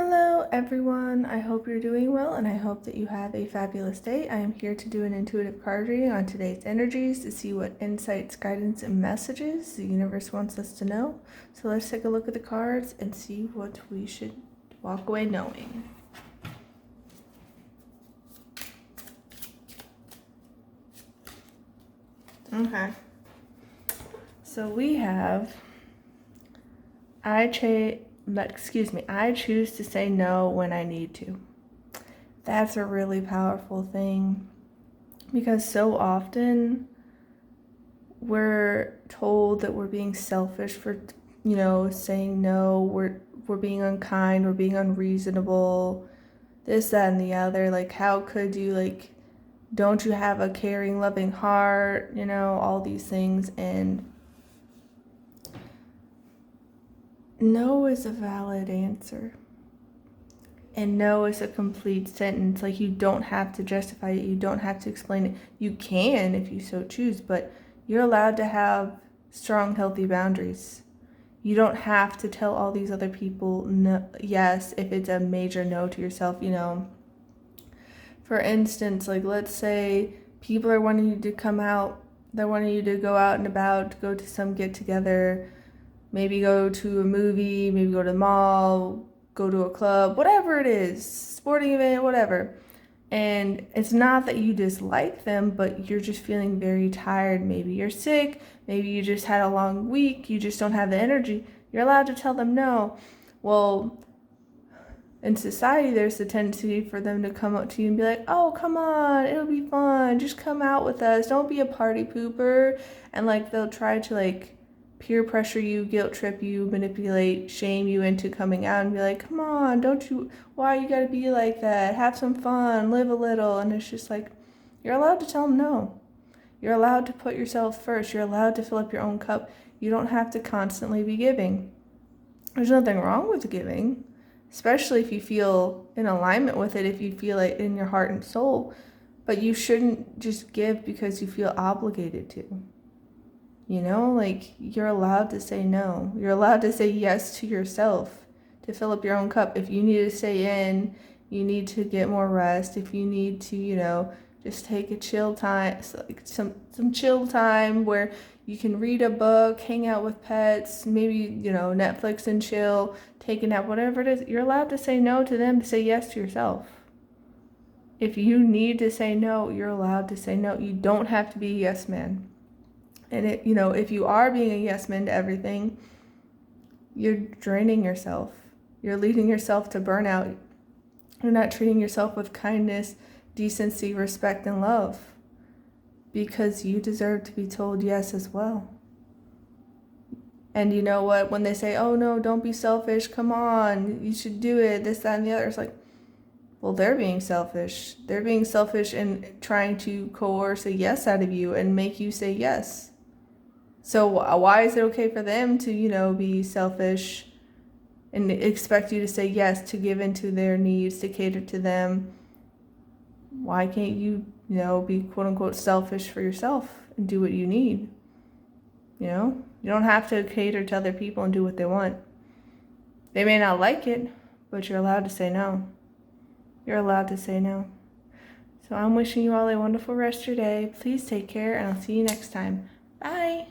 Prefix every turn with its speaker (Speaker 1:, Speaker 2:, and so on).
Speaker 1: Hello everyone, I hope you're doing well and I hope that you have a fabulous day. I am here to do an intuitive card reading on today's energies to see what insights, guidance, and messages the universe wants us to know. So let's take a look at the cards and see what we should walk away knowing. Okay, so we have I choose to say no when I need to. That's a really powerful thing because so often we're told that we're being selfish for, saying no, we're being unkind, we're being unreasonable, this, that, and the other. Like, how could you, don't you have a caring, loving heart, all these things. And no is a valid answer. And no is a complete sentence. Like, you don't have to justify it. You don't have to explain it. You can if you so choose, but you're allowed to have strong, healthy boundaries. You don't have to tell all these other people no, yes, if it's a major no to yourself, For instance, let's say people are wanting you to come out. They're wanting you to go out and about, go to some get together, maybe go to a movie, maybe go to the mall, go to a club, whatever it is, sporting event, whatever. And it's not that you dislike them, but you're just feeling very tired. Maybe you're sick, maybe you just had a long week, you just don't have the energy. You're allowed to tell them no. Well, in society, there's the tendency for them to come up to you and be like, oh, come on, it'll be fun, just come out with us, don't be a party pooper. And they'll try to peer pressure you, guilt trip you, manipulate, shame you into coming out and be like, come on, why you gotta be like that? Have some fun, live a little. And it's just you're allowed to tell them no. You're allowed to put yourself first. You're allowed to fill up your own cup. You don't have to constantly be giving. There's nothing wrong with giving, especially if you feel in alignment with it, if you feel it in your heart and soul. But you shouldn't just give because you feel obligated to. You're allowed to say no. You're allowed to say yes to yourself, to fill up your own cup. If you need to stay in, you need to get more rest. If you need to, just take a chill time, some chill time where you can read a book, hang out with pets, maybe, Netflix and chill, take a nap, whatever it is. You're allowed to say no to them, to say yes to yourself. If you need to say no, you're allowed to say no. You don't have to be a yes man. And if you are being a yes man to everything, you're draining yourself. You're leading yourself to burnout. You're not treating yourself with kindness, decency, respect, and love, because you deserve to be told yes as well. And you know what? When they say, oh no, don't be selfish, come on, you should do it, this, that, and the other, it's well, they're being selfish. They're being selfish and trying to coerce a yes out of you and make you say yes. So why is it okay for them to, be selfish and expect you to say yes, to give into their needs, to cater to them? Why can't you, be quote unquote selfish for yourself and do what you need? You don't have to cater to other people and do what they want. They may not like it, but you're allowed to say no. You're allowed to say no. So I'm wishing you all a wonderful rest of your day. Please take care, and I'll see you next time. Bye.